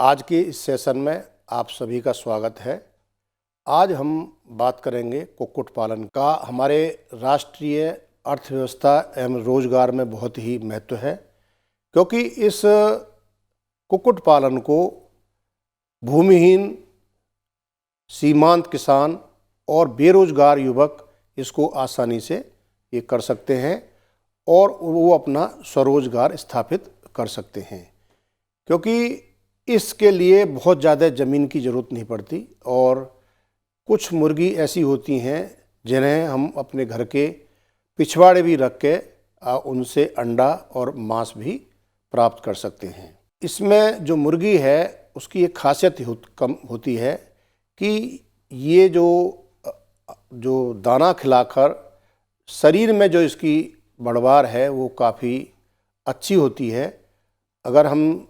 आज के इस सेशन में आप सभी का स्वागत है। आज हम बात करेंगे कुक्कुट पालन का। हमारे राष्ट्रीय अर्थव्यवस्था एवं रोजगार में बहुत ही महत्व है, क्योंकि इस कुक्कुट पालन को भूमिहीन, सीमांत किसान और बेरोजगार युवक इसको आसानी से ये कर सकते हैं और वो अपना स्वरोजगार स्थापित कर सकते हैं, क्योंकि इसके लिए बहुत ज़्यादा ज़मीन की ज़रूरत नहीं पड़ती। और कुछ मुर्गी ऐसी होती हैं जिन्हें हम अपने घर के पिछवाड़े भी रख के उनसे अंडा और मांस भी प्राप्त कर सकते हैं। इसमें जो मुर्गी है उसकी एक खासियत कम होती है कि ये जो दाना खिलाकर शरीर में जो इसकी बढ़वार है वो काफ़ी अच्छी होती है। अगर हम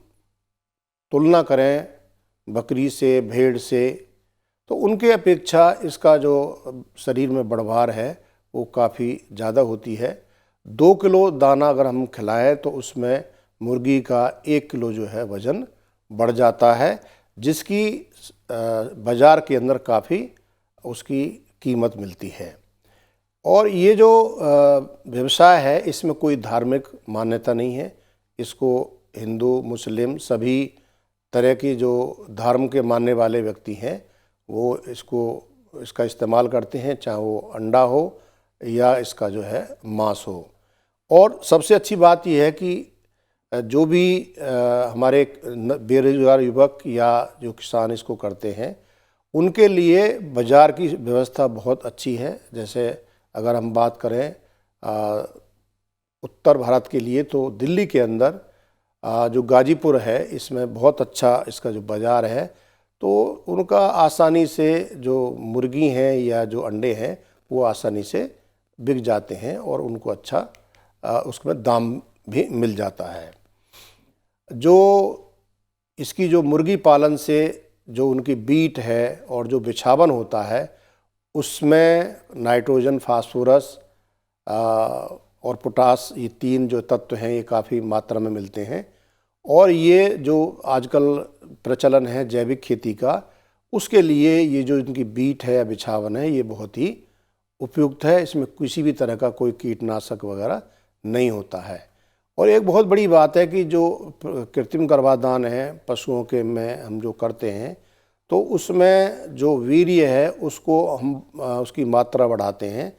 तुलना करें बकरी से, भेड़ से, तो उनके अपेक्षा इसका जो शरीर में बढ़वार है वो काफ़ी ज़्यादा होती है। 2 किलो दाना अगर हम खिलाएं तो उसमें मुर्गी का 1 किलो जो है वज़न बढ़ जाता है, जिसकी बाज़ार के अंदर काफ़ी उसकी कीमत मिलती है। और ये जो व्यवसाय है इसमें कोई धार्मिक मान्यता नहीं है। इसको हिंदू, मुस्लिम सभी तरह की जो धर्म के मानने वाले व्यक्ति हैं वो इसका इस्तेमाल करते हैं, चाहे वो अंडा हो या इसका जो है मांस हो। और सबसे अच्छी बात यह है कि जो भी हमारे बेरोजगार युवक या जो किसान इसको करते हैं उनके लिए बाज़ार की व्यवस्था बहुत अच्छी है। जैसे अगर हम बात करें उत्तर भारत के लिए, तो दिल्ली के अंदर जो गाजीपुर है इसमें बहुत अच्छा इसका जो बाज़ार है, तो उनका आसानी से जो मुर्गी हैं या जो अंडे हैं वो आसानी से बिक जाते हैं और उनको अच्छा उसमें दाम भी मिल जाता है। जो इसकी जो मुर्गी पालन से जो उनकी बीट है और जो बिछावन होता है उसमें नाइट्रोजन, फास्फोरस और पोटास, ये 3 जो तत्व हैं ये काफ़ी मात्रा में मिलते हैं। और ये जो आजकल प्रचलन है जैविक खेती का, उसके लिए ये जो इनकी बीट है या बिछावन है ये बहुत ही उपयुक्त है। इसमें किसी भी तरह का कोई कीटनाशक वगैरह नहीं होता है। और एक बहुत बड़ी बात है कि जो कृत्रिम गर्भाधान है पशुओं के में हम जो करते हैं, तो उसमें जो वीर्य है उसको हम उसकी मात्रा बढ़ाते हैं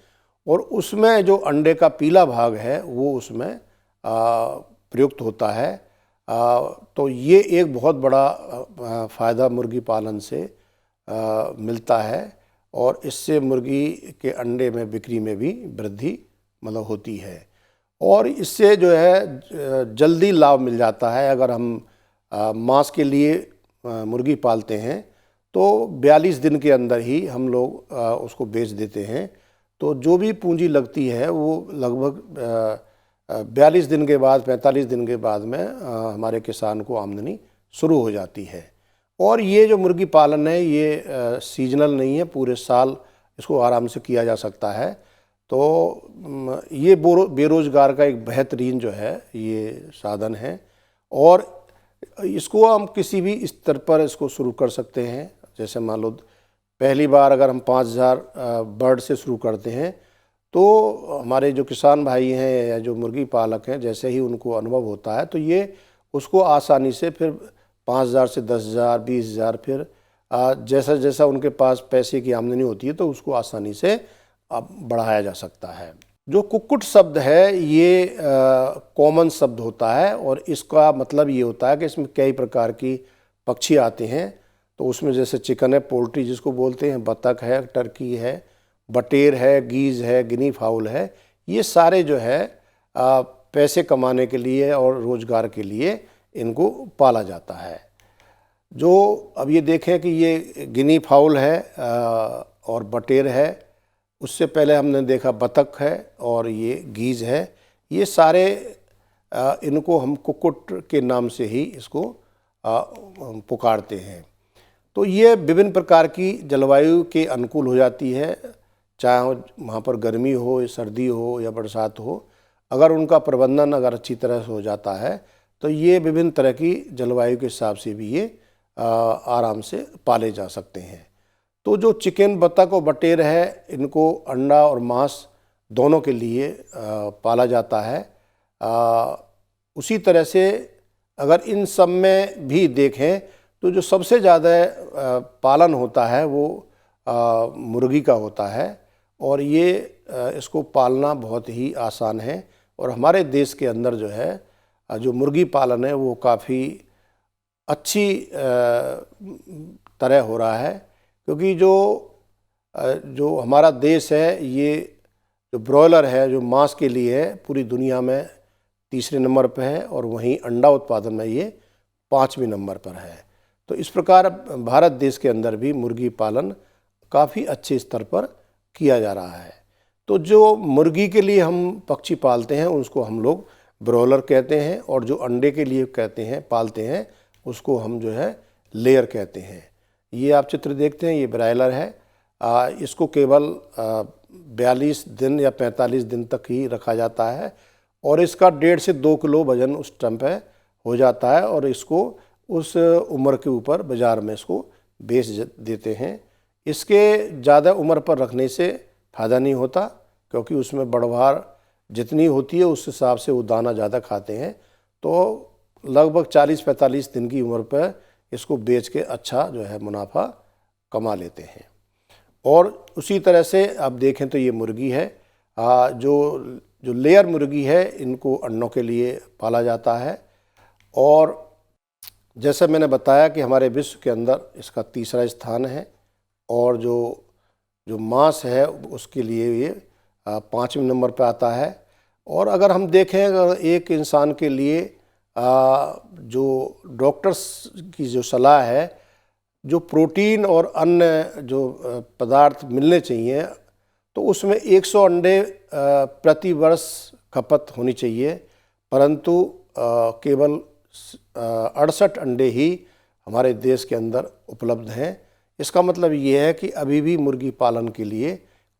और उसमें जो अंडे का पीला भाग है वो उसमें प्रयुक्त होता है। तो ये एक बहुत बड़ा फ़ायदा मुर्गी पालन से मिलता है और इससे मुर्गी के अंडे में बिक्री में भी वृद्धि मतलब होती है। और इससे जो है जल्दी लाभ मिल जाता है। अगर हम मांस के लिए मुर्गी पालते हैं तो 42 दिन के अंदर ही हम लोग उसको बेच देते हैं। तो जो भी पूंजी लगती है वो लगभग 42 दिन के बाद, 45 दिन के बाद में हमारे किसान को आमदनी शुरू हो जाती है। और ये जो मुर्गी पालन है ये सीजनल नहीं है, पूरे साल इसको आराम से किया जा सकता है। तो ये बेरोजगार का एक बेहतरीन जो है ये साधन है और इसको हम किसी भी स्तर पर इसको शुरू कर सकते हैं। जैसे मान लो पहली बार अगर हम 5000 बर्ड से शुरू करते हैं तो हमारे जो किसान भाई हैं या जो मुर्गी पालक हैं, जैसे ही उनको अनुभव होता है तो ये उसको आसानी से फिर 5000 से 10,000, 20,000, फिर जैसा जैसा उनके पास पैसे की आमदनी होती है तो उसको आसानी से बढ़ाया जा सकता है। जो कुक्कुट शब्द है ये कॉमन शब्द होता है और इसका मतलब ये होता है कि इसमें कई प्रकार की पक्षी आते हैं। तो उसमें जैसे चिकन है, पोल्ट्री जिसको बोलते हैं, बतख है, टर्की है, बटेर है, गीज़ है, गिनी फाउल है, ये सारे जो है पैसे कमाने के लिए और रोज़गार के लिए इनको पाला जाता है। जो अब ये देखें कि ये गिनी फाउल है और बटेर है, उससे पहले हमने देखा बतख है और ये गीज़ है। ये सारे इनको हम कुक्कुट के नाम से ही इसको पुकारते हैं। तो ये विभिन्न प्रकार की जलवायु के अनुकूल हो जाती है, चाहे वहाँ पर गर्मी हो या सर्दी हो या बरसात हो। अगर उनका प्रबंधन अगर अच्छी तरह से हो जाता है तो ये विभिन्न तरह की जलवायु के हिसाब से भी ये आराम से पाले जा सकते हैं। तो जो चिकन, बतख और बटेर है, इनको अंडा और मांस दोनों के लिए पाला जाता है। उसी तरह से अगर इन सब में भी देखें तो जो सबसे ज़्यादा पालन होता है वो मुर्गी का होता है, और ये इसको पालना बहुत ही आसान है। और हमारे देश के अंदर जो है जो मुर्गी पालन है वो काफ़ी अच्छी तरह हो रहा है, क्योंकि जो हमारा देश है ये जो ब्रॉयलर है, जो मांस के लिए है, पूरी दुनिया में तीसरे नंबर पर है, और वहीं अंडा उत्पादन में ये 5वें नंबर पर है। तो इस प्रकार भारत देश के अंदर भी मुर्गी पालन काफ़ी अच्छे स्तर पर किया जा रहा है। तो जो मुर्गी के लिए हम पक्षी पालते हैं उसको हम लोग ब्रॉयलर कहते हैं, और जो अंडे के लिए पालते हैं उसको हम जो है लेयर कहते हैं। ये आप चित्र देखते हैं, ये ब्रॉयलर है। इसको केवल 42 दिन या 45 दिन तक ही रखा जाता है, और इसका 1.5 से 2 किलो वजन उस टाइम पे हो जाता है, और इसको उस उम्र के ऊपर बाज़ार में इसको बेच देते हैं। इसके ज़्यादा उम्र पर रखने से फ़ायदा नहीं होता, क्योंकि उसमें बढ़वार जितनी होती है उस हिसाब से वो दाना ज़्यादा खाते हैं। तो लगभग 40-45 दिन की उम्र पर इसको बेच के अच्छा जो है मुनाफा कमा लेते हैं। और उसी तरह से आप देखें तो ये मुर्गी है, जो लेयर मुर्गी है, इनको अंडों के लिए पाला जाता है। और जैसे मैंने बताया कि हमारे विश्व के अंदर इसका तीसरा स्थान है, और जो मांस है उसके लिए ये 5वें नंबर पर आता है। और अगर हम देखें, अगर एक इंसान के लिए जो डॉक्टर्स की जो सलाह है, जो प्रोटीन और अन्य जो पदार्थ मिलने चाहिए, तो उसमें 100 अंडे प्रति वर्ष खपत होनी चाहिए, परंतु केवल 68 अंडे ही हमारे देश के अंदर उपलब्ध हैं। इसका मतलब ये है कि अभी भी मुर्गी पालन के लिए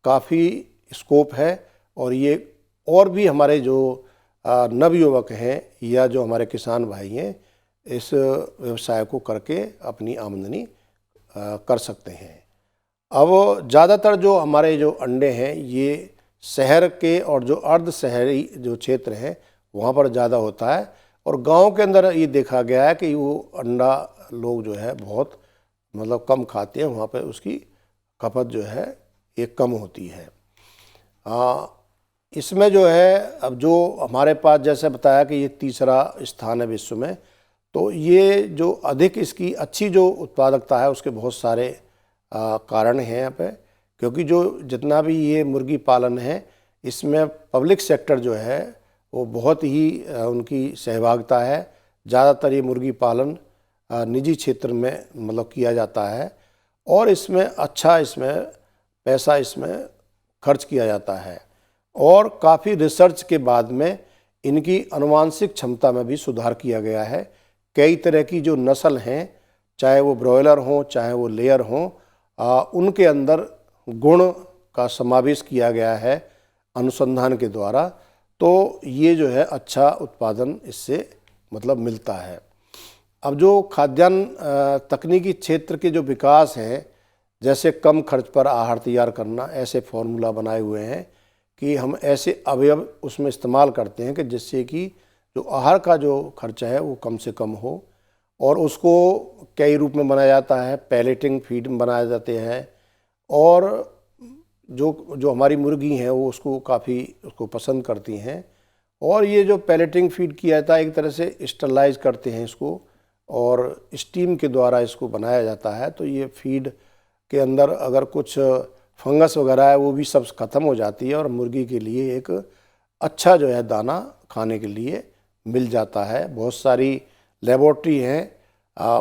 काफ़ी स्कोप है, और ये और भी हमारे जो नवयुवक हैं या जो हमारे किसान भाई हैं इस व्यवसाय को करके अपनी आमदनी कर सकते हैं। अब ज़्यादातर जो हमारे जो अंडे हैं ये शहर के और जो अर्ध शहरी जो क्षेत्र है वहाँ पर ज़्यादा होता है, और गांव के अंदर ये देखा गया है कि वो अंडा लोग जो है बहुत मतलब कम खाते हैं, वहाँ पर उसकी खपत जो है ये कम होती है। इसमें जो है अब जो हमारे पास जैसे बताया कि ये तीसरा स्थान है विश्व में, तो ये जो अधिक इसकी अच्छी जो उत्पादकता है उसके बहुत सारे कारण हैं यहाँ पे, क्योंकि जो जितना भी ये मुर्गी पालन है इसमें पब्लिक सेक्टर जो है वो बहुत ही उनकी सहभागिता है। ज़्यादातर ये मुर्गी पालन निजी क्षेत्र में मतलब किया जाता है, और इसमें अच्छा पैसा इसमें खर्च किया जाता है, और काफ़ी रिसर्च के बाद में इनकी आनुवांशिक क्षमता में भी सुधार किया गया है। कई तरह की जो नस्ल हैं, चाहे वो ब्रॉयलर हों चाहे वो लेयर हों, उनके अंदर गुण का समावेश किया गया है अनुसंधान के द्वारा। तो ये जो है अच्छा उत्पादन इससे मतलब मिलता है। अब जो खाद्यान्न तकनीकी क्षेत्र के जो विकास हैं, जैसे कम खर्च पर आहार तैयार करना, ऐसे फॉर्मूला बनाए हुए हैं कि हम ऐसे अवयव उसमें इस्तेमाल करते हैं कि जिससे कि जो आहार का जो खर्चा है वो कम से कम हो, और उसको कई रूप में बनाया जाता है। पैलेटिंग फीड बनाए जाते हैं, और जो हमारी मुर्गी हैं वो उसको पसंद करती हैं। और ये जो पैलेटिंग फीड किया जाता है एक तरह से स्टरलाइज करते हैं इसको, और स्टीम के द्वारा इसको बनाया जाता है। तो ये फीड के अंदर अगर कुछ फंगस वगैरह है वो भी सब ख़त्म हो जाती है, और मुर्गी के लिए एक अच्छा जो है दाना खाने के लिए मिल जाता है। बहुत सारी लेबॉर्ट्री हैं,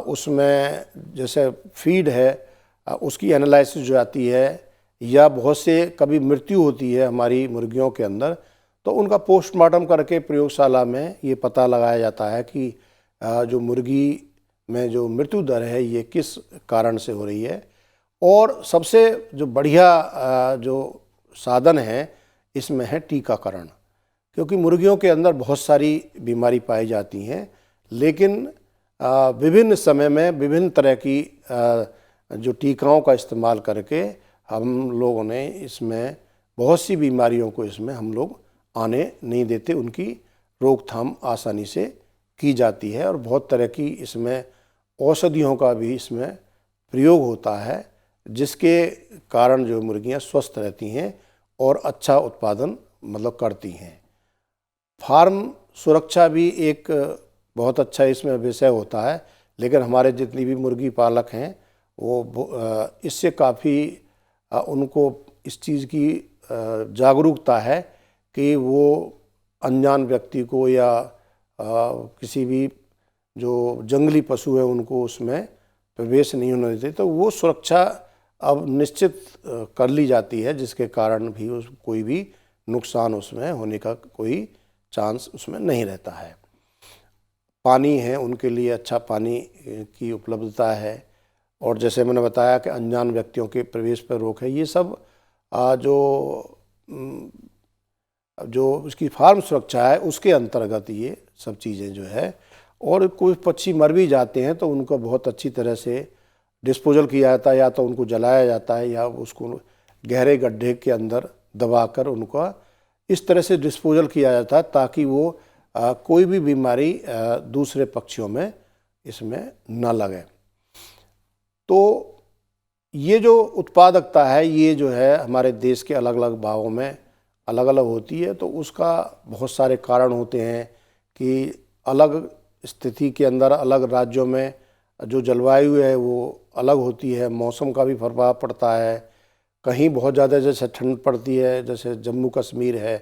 उसमें जैसे फीड है उसकी एनालिसिस जो आती है, या बहुत से कभी मृत्यु होती है हमारी मुर्गियों के अंदर, तो उनका पोस्टमार्टम करके प्रयोगशाला में ये पता लगाया जाता है कि जो मुर्गी में जो मृत्यु दर है ये किस कारण से हो रही है। और सबसे जो बढ़िया जो साधन है इसमें है टीकाकरण, क्योंकि मुर्गियों के अंदर बहुत सारी बीमारी पाई जाती हैं, लेकिन विभिन्न समय में विभिन्न तरह की जो टीकाओं का इस्तेमाल करके हम लोगों ने इसमें बहुत सी बीमारियों को इसमें हम लोग आने नहीं देते, उनकी रोकथाम आसानी से की जाती है। और बहुत तरह की इसमें औषधियों का भी इसमें प्रयोग होता है, जिसके कारण जो मुर्गियां स्वस्थ रहती हैं और अच्छा उत्पादन मतलब करती हैं। फार्म सुरक्षा भी एक बहुत अच्छा इसमें विषय होता है, लेकिन हमारे जितनी भी मुर्गी पालक हैं वो इससे काफ़ी उनको इस चीज़ की जागरूकता है कि वो अनजान व्यक्ति को या किसी भी जो जंगली पशु है उनको उसमें प्रवेश नहीं होने देते। तो वो सुरक्षा अब निश्चित कर ली जाती है, जिसके कारण भी कोई भी नुकसान उसमें होने का कोई चांस उसमें नहीं रहता है। पानी है, उनके लिए अच्छा पानी की उपलब्धता है, और जैसे मैंने बताया कि अनजान व्यक्तियों के प्रवेश पर रोक है। ये सब जो उसकी फार्म सुरक्षा है उसके अंतर्गत ये सब चीज़ें जो है। और कोई पक्षी मर भी जाते हैं तो उनको बहुत अच्छी तरह से डिस्पोजल किया जाता है, या तो उनको जलाया जाता है या उसको गहरे गड्ढे के अंदर दबाकर उनका इस तरह से डिस्पोजल किया जाता है ताकि वो कोई भी बीमारी दूसरे पक्षियों में इसमें न लगे। तो ये जो उत्पादकता है ये जो है हमारे देश के अलग अलग भागों में अलग अलग होती है। तो उसका बहुत सारे कारण होते हैं कि अलग स्थिति के अंदर अलग राज्यों में जो जलवायु है वो अलग होती है, मौसम का भी प्रभाव पड़ता है। कहीं बहुत ज़्यादा जैसे ठंड पड़ती है, जैसे जम्मू कश्मीर है,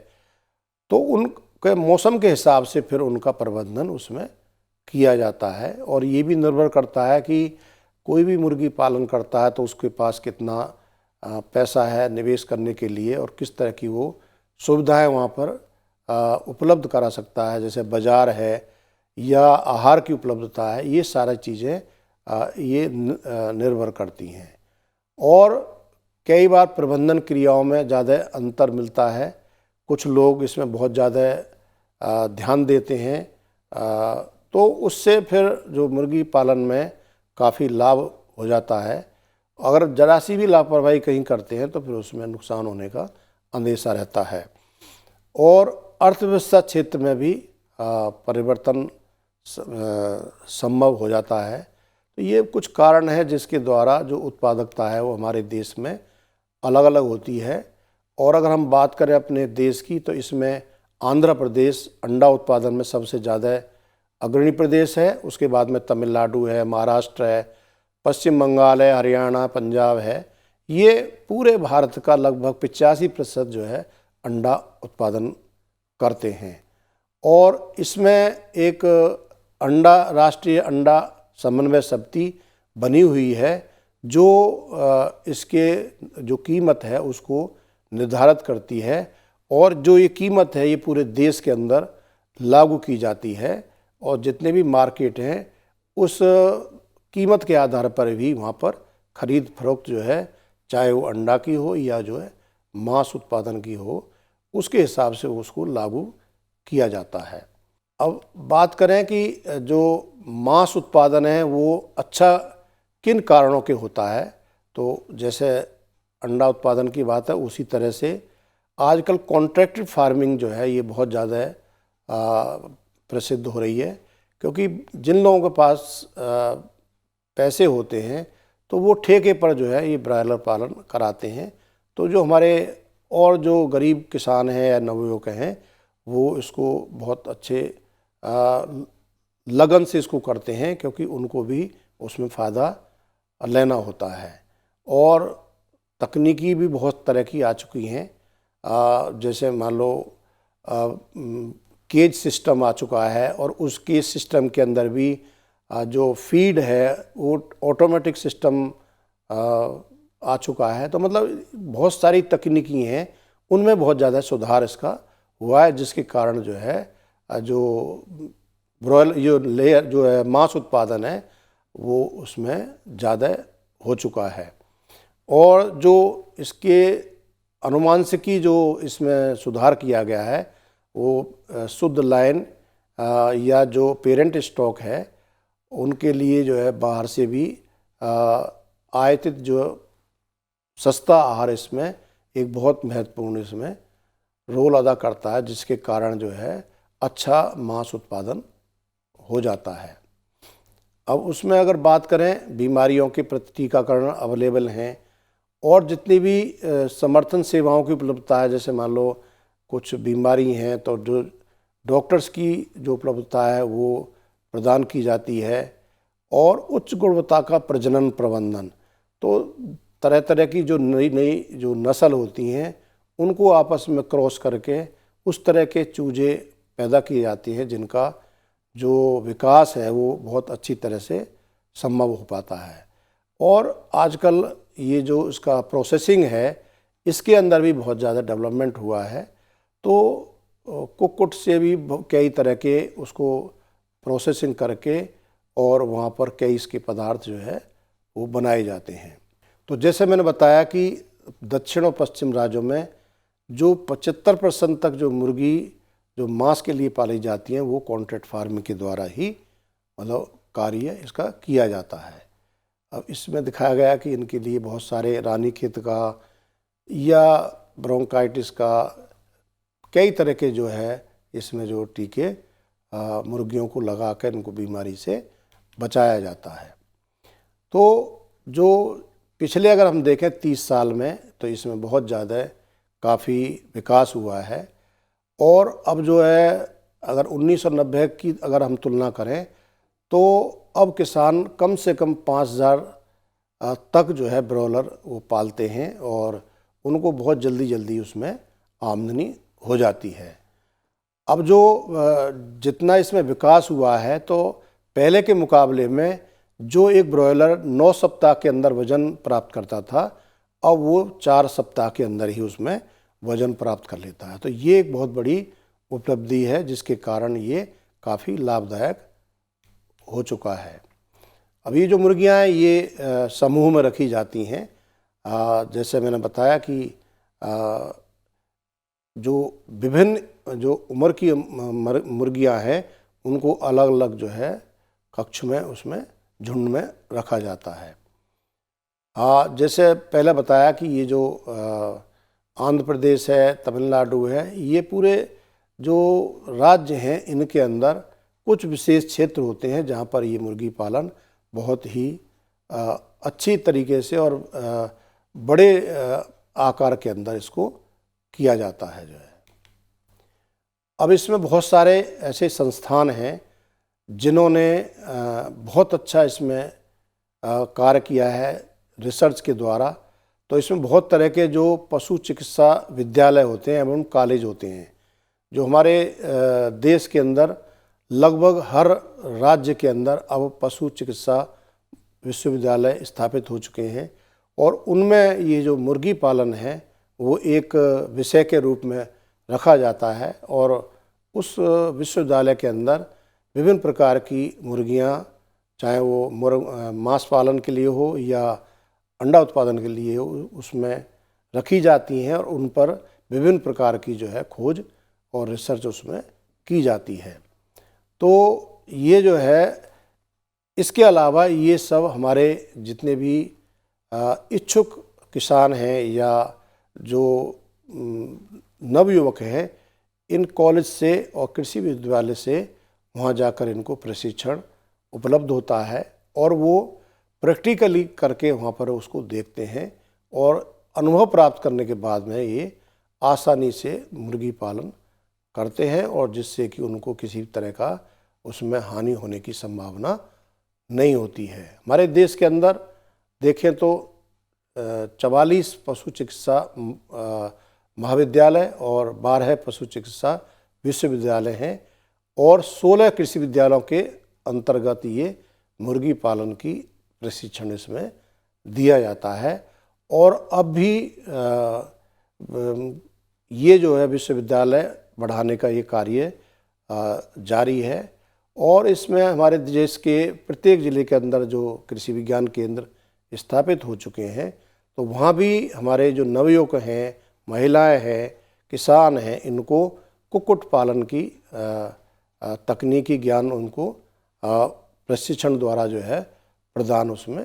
तो उनके मौसम के हिसाब से फिर उनका प्रबंधन उसमें किया जाता है। और ये भी निर्भर करता है कि कोई भी मुर्गी पालन करता है तो उसके पास कितना पैसा है निवेश करने के लिए और किस तरह की वो सुविधाएं वहाँ पर उपलब्ध करा सकता है, जैसे बाज़ार है या आहार की उपलब्धता है। ये सारी चीज़ें ये निर्भर करती हैं। और कई बार प्रबंधन क्रियाओं में ज़्यादा अंतर मिलता है। कुछ लोग इसमें बहुत ज़्यादा ध्यान देते हैं, तो उससे फिर जो मुर्गी पालन में काफ़ी लाभ हो जाता है। अगर जरा सी भी लापरवाही कहीं करते हैं तो फिर उसमें नुकसान होने का अंदेशा रहता है। और अर्थव्यवस्था क्षेत्र में भी परिवर्तन संभव हो जाता है। तो ये कुछ कारण है जिसके द्वारा जो उत्पादकता है वो हमारे देश में अलग अलग होती है। और अगर हम बात करें अपने देश की तो इसमें आंध्र प्रदेश अंडा उत्पादन में सबसे ज़्यादा अग्रणी प्रदेश है। उसके बाद में तमिलनाडु है, महाराष्ट्र है, पश्चिम बंगाल है, हरियाणा, पंजाब है। ये पूरे भारत का लगभग 85% जो है अंडा उत्पादन करते हैं। और इसमें एक राष्ट्रीय अंडा समन्वय समिति बनी हुई है जो इसके जो कीमत है उसको निर्धारित करती है। और जो ये कीमत है ये पूरे देश के अंदर लागू की जाती है। और जितने भी मार्केट हैं उस कीमत के आधार पर भी वहाँ पर खरीद फरोख्त जो है, चाहे वो अंडा की हो या जो है मांस उत्पादन की हो, उसके हिसाब से उसको लागू किया जाता है। अब बात करें कि जो मांस उत्पादन है वो अच्छा किन कारणों के होता है, तो जैसे अंडा उत्पादन की बात है उसी तरह से आजकल कॉन्ट्रैक्टेड फार्मिंग जो है ये बहुत ज़्यादा प्रसिद्ध हो रही है। क्योंकि जिन लोगों के पास पैसे होते हैं तो वो ठेके पर जो है ये ब्रायलर पालन कराते हैं। तो जो हमारे और जो गरीब किसान हैं या नवयुवक हैं वो इसको बहुत अच्छे लगन से इसको करते हैं, क्योंकि उनको भी उसमें फ़ायदा लेना होता है। और तकनीकी भी बहुत तरह की आ चुकी हैं, जैसे मान लो केज सिस्टम आ चुका है और उस केज सिस्टम के अंदर भी जो फीड है वो ऑटोमेटिक सिस्टम आ चुका है। तो मतलब बहुत सारी तकनीकी हैं, उनमें बहुत ज़्यादा सुधार इसका हुआ है, जिसके कारण जो है जो लेयर जो है मांस उत्पादन है वो उसमें ज़्यादा हो चुका है। और जो इसके अनुमानसिकी जो इसमें सुधार किया गया है वो शुद्ध लाइन या जो पेरेंट स्टॉक है उनके लिए जो है बाहर से भी आयातित जो सस्ता आहार इसमें एक बहुत महत्वपूर्ण इसमें रोल अदा करता है, जिसके कारण जो है अच्छा मांस उत्पादन हो जाता है। अब उसमें अगर बात करें, बीमारियों के प्रति टीकाकरण अवेलेबल हैं और जितनी भी समर्थन सेवाओं की उपलब्धता है, जैसे मान लो कुछ बीमारी हैं तो जो डॉक्टर्स की जो उपलब्धता है वो प्रदान की जाती है, और उच्च गुणवत्ता का प्रजनन प्रबंधन, तो तरह तरह की जो नई नई जो नस्ल होती हैं उनको आपस में क्रॉस करके उस तरह के चूजे पैदा किए जाते हैं जिनका जो विकास है वो बहुत अच्छी तरह से संभव हो पाता है। और आजकल ये जो इसका प्रोसेसिंग है इसके अंदर भी बहुत ज़्यादा डेवलपमेंट हुआ है, तो कुक्कुट से भी कई तरह के उसको प्रोसेसिंग करके और वहाँ पर कई इसके पदार्थ जो है वो बनाए जाते हैं। तो जैसे मैंने बताया कि दक्षिण और पश्चिम राज्यों में जो 75% तक जो मुर्गी जो मांस के लिए पाली जाती हैं वो कॉन्ट्रैक्ट फार्मिंग के द्वारा ही मतलब कार्य इसका किया जाता है। अब इसमें दिखाया गया कि इनके लिए बहुत सारे रानीखेत का या ब्रोंकाइटिस का कई तरह के जो है इसमें जो टीके मुर्गियों को लगा कर इनको बीमारी से बचाया जाता है। तो जो पिछले अगर हम देखें 30 साल में तो इसमें बहुत ज़्यादा काफ़ी विकास हुआ है, और अब जो है अगर 1990 की अगर हम तुलना करें तो अब किसान कम से कम 5000 तक जो है ब्रॉयलर वो पालते हैं और उनको बहुत जल्दी जल्दी उसमें आमदनी हो जाती है। अब जो जितना इसमें विकास हुआ है तो पहले के मुकाबले में जो एक ब्रॉयलर 9 सप्ताह के अंदर वज़न प्राप्त करता था, अब वो 4 सप्ताह के अंदर ही उसमें वज़न प्राप्त कर लेता है। तो ये एक बहुत बड़ी उपलब्धि है जिसके कारण ये काफ़ी लाभदायक हो चुका है। अब ये जो मुर्गियाँ हैं ये समूह में रखी जाती हैं। जैसे मैंने बताया कि जो विभिन्न जो उम्र की मुर्गियाँ हैं उनको अलग अलग जो है कक्ष में उसमें झुंड में रखा जाता है। जैसे पहले बताया कि ये जो आंध्र प्रदेश है, तमिलनाडु है, ये पूरे जो राज्य हैं इनके अंदर कुछ विशेष क्षेत्र होते हैं जहाँ पर ये मुर्गी पालन बहुत ही अच्छी तरीके से और बड़े आकार के अंदर इसको किया जाता है जो है। अब इसमें बहुत सारे ऐसे संस्थान हैं जिन्होंने बहुत अच्छा इसमें कार्य किया है रिसर्च के द्वारा। तो इसमें बहुत तरह के जो पशु चिकित्सा विद्यालय होते हैं एवं कॉलेज होते हैं, जो हमारे देश के अंदर लगभग हर राज्य के अंदर अब पशु चिकित्सा विश्वविद्यालय स्थापित हो चुके हैं, और उनमें ये जो मुर्गी पालन है वो एक विषय के रूप में रखा जाता है। और उस विश्वविद्यालय के अंदर विभिन्न प्रकार की मुर्गियाँ, चाहे वो मांस पालन के लिए हो या अंडा उत्पादन के लिए हो, उसमें रखी जाती हैं और उन पर विभिन्न प्रकार की जो है खोज और रिसर्च उसमें की जाती है। तो ये जो है, इसके अलावा ये सब हमारे जितने भी इच्छुक किसान हैं या जो नवयुवक हैं, इन कॉलेज से और कृषि विश्वविद्यालय से वहाँ जाकर इनको प्रशिक्षण उपलब्ध होता है और वो प्रैक्टिकली करके वहाँ पर उसको देखते हैं और अनुभव प्राप्त करने के बाद में ये आसानी से मुर्गी पालन करते हैं, और जिससे कि उनको किसी तरह का उसमें हानि होने की संभावना नहीं होती है। हमारे देश के अंदर देखें तो 44 पशु चिकित्सा महाविद्यालय और 12 पशु चिकित्सा विश्वविद्यालय हैं और 16 कृषि विद्यालयों के अंतर्गत ये मुर्गी पालन की प्रशिक्षण इसमें दिया जाता है। और अब भी ये जो है विश्वविद्यालय बढ़ाने का ये कार्य जारी है, और इसमें हमारे देश के प्रत्येक ज़िले के अंदर जो कृषि विज्ञान केंद्र स्थापित हो चुके हैं, तो वहाँ भी हमारे जो नवयुवक हैं, महिलाएं हैं, किसान हैं, इनको कुक्कुट पालन की तकनीकी ज्ञान उनको प्रशिक्षण द्वारा जो है प्रदान उसमें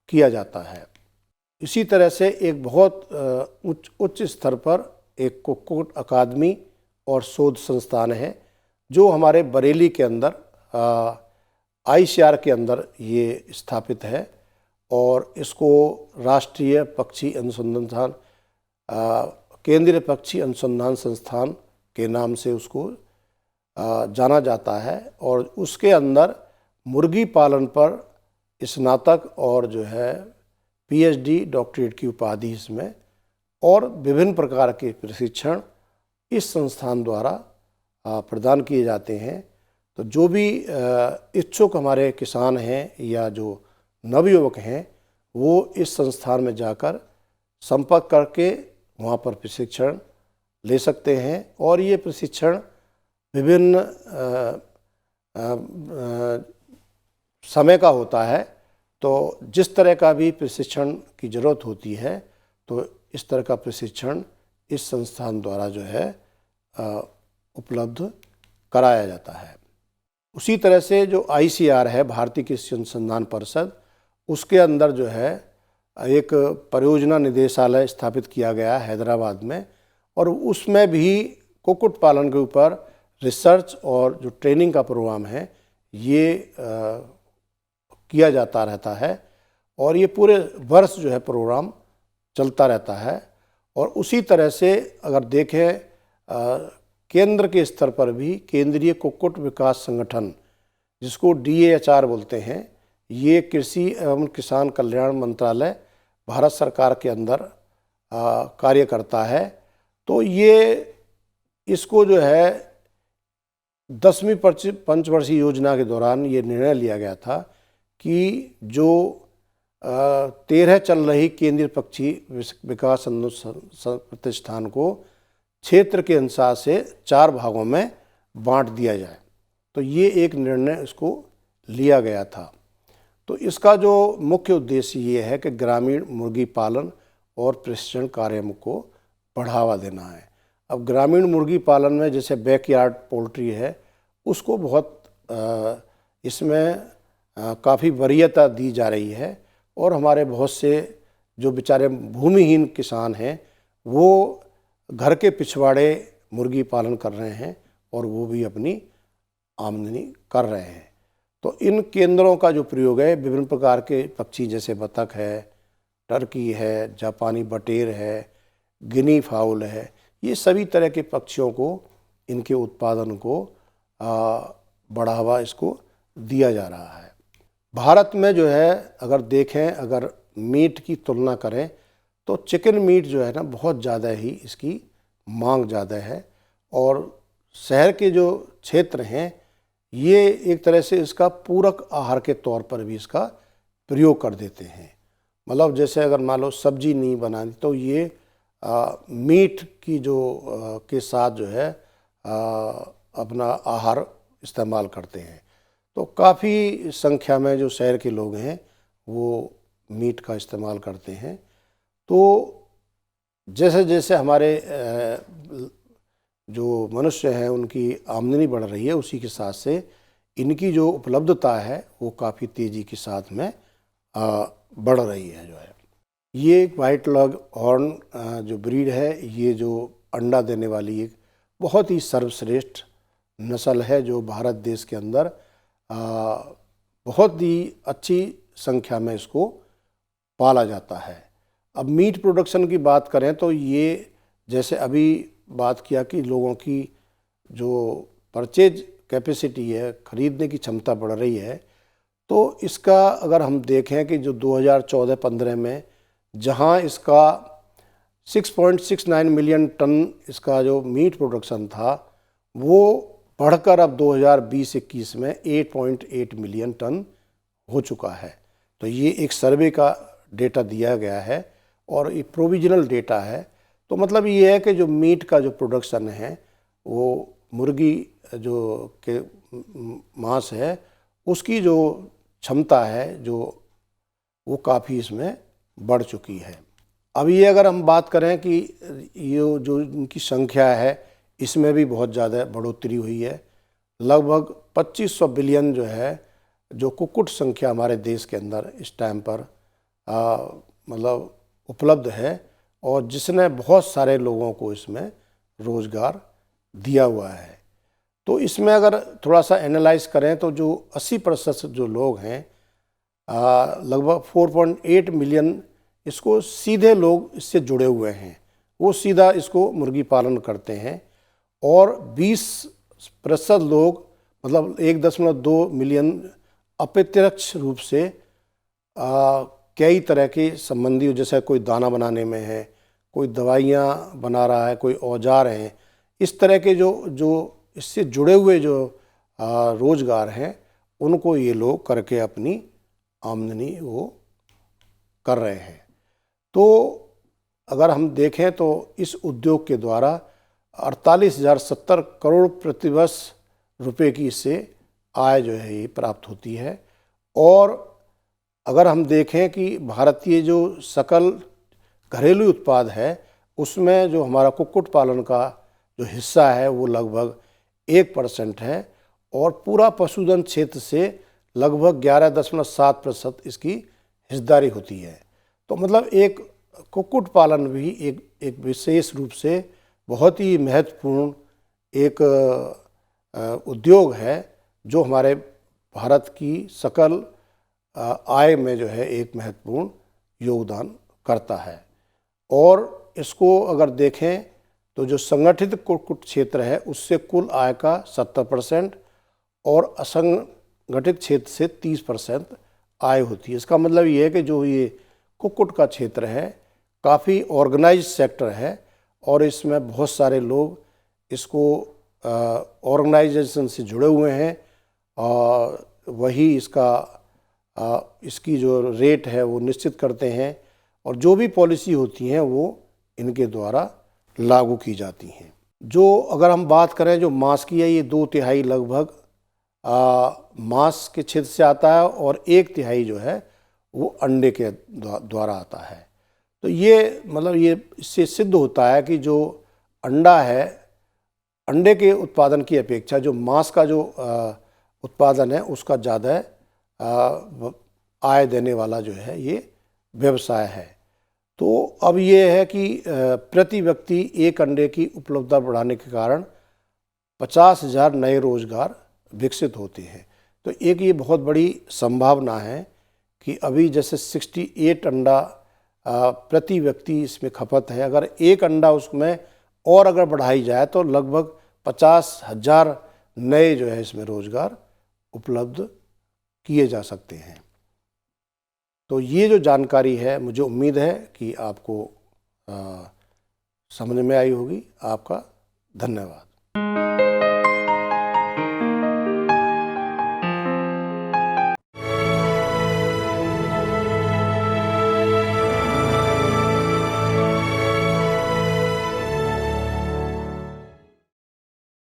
किया जाता है। इसी तरह से एक बहुत उच्च स्तर पर एक कुक्कुट अकादमी और शोध संस्थान है जो हमारे बरेली के अंदर ICAR के अंदर ये स्थापित है और इसको राष्ट्रीय पक्षी अनुसंधान केंद्रीय पक्षी अनुसंधान संस्थान के नाम से उसको जाना जाता है और उसके अंदर मुर्गी पालन पर स्नातक और जो है PhD डॉक्टरेट की उपाधि इसमें और विभिन्न प्रकार के प्रशिक्षण इस संस्थान द्वारा प्रदान किए जाते हैं। तो जो भी इच्छुक हमारे किसान हैं या जो नवयुवक हैं वो इस संस्थान में जाकर संपर्क करके वहाँ पर प्रशिक्षण ले सकते हैं और ये प्रशिक्षण विभिन्न समय का होता है। तो जिस तरह का भी प्रशिक्षण की ज़रूरत होती है तो इस तरह का प्रशिक्षण इस संस्थान द्वारा जो है उपलब्ध कराया जाता है। उसी तरह से जो ICAR है, भारतीय कृषि अनुसंधान परिषद, उसके अंदर जो है एक परियोजना निदेशालय स्थापित किया गया हैदराबाद में और उसमें भी कुक्कुट पालन के ऊपर रिसर्च और जो ट्रेनिंग का प्रोग्राम है ये किया जाता रहता है और ये पूरे वर्ष जो है प्रोग्राम चलता रहता है। और उसी तरह से अगर देखें केंद्र के स्तर पर भी केंद्रीय कुक्कुट विकास संगठन जिसको DAHR बोलते हैं, ये कृषि एवं किसान कल्याण मंत्रालय भारत सरकार के अंदर कार्य करता है। तो ये इसको जो है 10वीं पंचवर्षीय योजना के दौरान ये निर्णय लिया गया था कि जो 13 चल रही केंद्रीय पक्षी विकास प्रतिष्ठान को क्षेत्र के अनुसार से 4 भागों में बांट दिया जाए। तो ये एक निर्णय इसको लिया गया था। तो इसका जो मुख्य उद्देश्य ये है कि ग्रामीण मुर्गी पालन और प्रशिक्षण कार्यों को बढ़ावा देना है। अब ग्रामीण मुर्गी पालन में जैसे बैकयार्ड पोल्ट्री है उसको बहुत इसमें काफ़ी वरीयता दी जा रही है और हमारे बहुत से जो बेचारे भूमिहीन किसान हैं वो घर के पिछवाड़े मुर्गी पालन कर रहे हैं और वो भी अपनी आमदनी कर रहे हैं। तो इन केंद्रों का जो प्रयोग है विभिन्न प्रकार के पक्षी जैसे बतख है, टर्की है, जापानी बटेर है, गिनी फाउल है, ये सभी तरह के पक्षियों को इनके उत्पादन को बढ़ावा इसको दिया जा रहा है। भारत में जो है अगर देखें, अगर मीट की तुलना करें तो चिकन मीट जो है ना बहुत ज़्यादा ही इसकी मांग ज़्यादा है और शहर के जो क्षेत्र हैं ये एक तरह से इसका पूरक आहार के तौर पर भी इसका प्रयोग कर देते हैं। मतलब जैसे अगर मान लो सब्जी नहीं बनानी तो ये मीट की जो के साथ जो है अपना आहार इस्तेमाल करते हैं। तो काफ़ी संख्या में जो शहर के लोग हैं वो मीट का इस्तेमाल करते हैं। तो जैसे जैसे हमारे जो मनुष्य हैं उनकी आमदनी बढ़ रही है उसी के साथ से इनकी जो उपलब्धता है वो काफ़ी तेज़ी के साथ में बढ़ रही है। जो है ये वाइट लेग हॉर्न जो ब्रीड है ये जो अंडा देने वाली एक बहुत ही सर्वश्रेष्ठ नस्ल है जो भारत देश के अंदर बहुत ही अच्छी संख्या में इसको पाला जाता है। अब मीट प्रोडक्शन की बात करें तो ये जैसे अभी बात किया कि लोगों की जो परचेज कैपेसिटी है, ख़रीदने की क्षमता बढ़ रही है, तो इसका अगर हम देखें कि जो 2014-15 में जहां इसका 6.69 मिलियन टन इसका जो मीट प्रोडक्शन था वो बढ़कर अब 2020-21 में 8.8 मिलियन टन हो चुका है। तो ये एक सर्वे का डेटा दिया गया है और ये प्रोविजनल डेटा है। तो मतलब ये है कि जो मीट का जो प्रोडक्शन है वो मुर्गी जो के मांस है उसकी जो क्षमता है जो वो काफ़ी इसमें बढ़ चुकी है। अब ये अगर हम बात करें कि ये जो इनकी संख्या है इसमें भी बहुत ज़्यादा बढ़ोतरी हुई है। लगभग 2500 बिलियन जो है जो कुक्कुट संख्या हमारे देश के अंदर इस टाइम पर मतलब उपलब्ध है, और जिसने बहुत सारे लोगों को इसमें रोज़गार दिया हुआ है। तो इसमें अगर थोड़ा सा एनालाइज करें तो जो 80% जो लोग हैं, लगभग 4.8 मिलियन इसको सीधे लोग इससे जुड़े हुए हैं, वो सीधा इसको मुर्गी पालन करते हैं। और 20% लोग मतलब 1.2 मिलियन अप्रत्यक्ष रूप से कई तरह के संबंधी, जैसे कोई दाना बनाने में है, कोई दवाइयाँ बना रहा है, कोई औजार हैं, इस तरह के जो इससे जुड़े हुए जो रोज़गार हैं, उनको ये लोग करके अपनी आमदनी वो कर रहे हैं। तो अगर हम देखें तो इस उद्योग के द्वारा 48,070 करोड़ प्रतिवर्ष रुपए की इससे आय जो है ये प्राप्त होती है। और अगर हम देखें कि भारतीय जो सकल घरेलू उत्पाद है, उसमें जो हमारा कुक्कुट पालन का जो हिस्सा है वो लगभग 1% है, और पूरा पशुधन क्षेत्र से लगभग 11.7% इसकी हिस्सेदारी होती है। तो मतलब एक कुक्कुट पालन भी एक विशेष रूप से बहुत ही महत्वपूर्ण एक उद्योग है, जो हमारे भारत की सकल आय में जो है एक महत्वपूर्ण योगदान करता है। और इसको अगर देखें तो जो संगठित कुक्कुट क्षेत्र है उससे कुल आय का 70% और असंगठित क्षेत्र से 30% आय होती है। इसका मतलब ये है कि जो ये कुक्कुट का क्षेत्र है काफ़ी ऑर्गेनाइज्ड सेक्टर है, और इसमें बहुत सारे लोग इसको ऑर्गेनाइजेशन से जुड़े हुए हैं, और वही इसकी जो रेट है वो निश्चित करते हैं, और जो भी पॉलिसी होती हैं वो इनके द्वारा लागू की जाती हैं। जो अगर हम बात करें जो मांस की है, ये 2/3 लगभग मांस के क्षेत्र से आता है, और 1/3 जो है वो अंडे के द्वारा आता है। तो ये मतलब ये इससे सिद्ध होता है कि जो अंडा है, अंडे के उत्पादन की अपेक्षा जो मांस का जो उत्पादन है उसका ज़्यादा आय देने वाला जो है ये व्यवसाय है। तो अब ये है कि प्रति व्यक्ति एक अंडे की उपलब्धता बढ़ाने के कारण 50,000 नए रोजगार विकसित होते हैं। तो एक ये बहुत बड़ी संभावना है कि अभी जैसे 68 अंडा प्रति व्यक्ति इसमें खपत है, अगर एक अंडा उसमें और अगर बढ़ाई जाए तो लगभग 50,000 नए जो है इसमें रोजगार उपलब्ध किए जा सकते हैं। तो ये जो जानकारी है मुझे उम्मीद है कि आपको समझ में आई होगी। आपका धन्यवाद।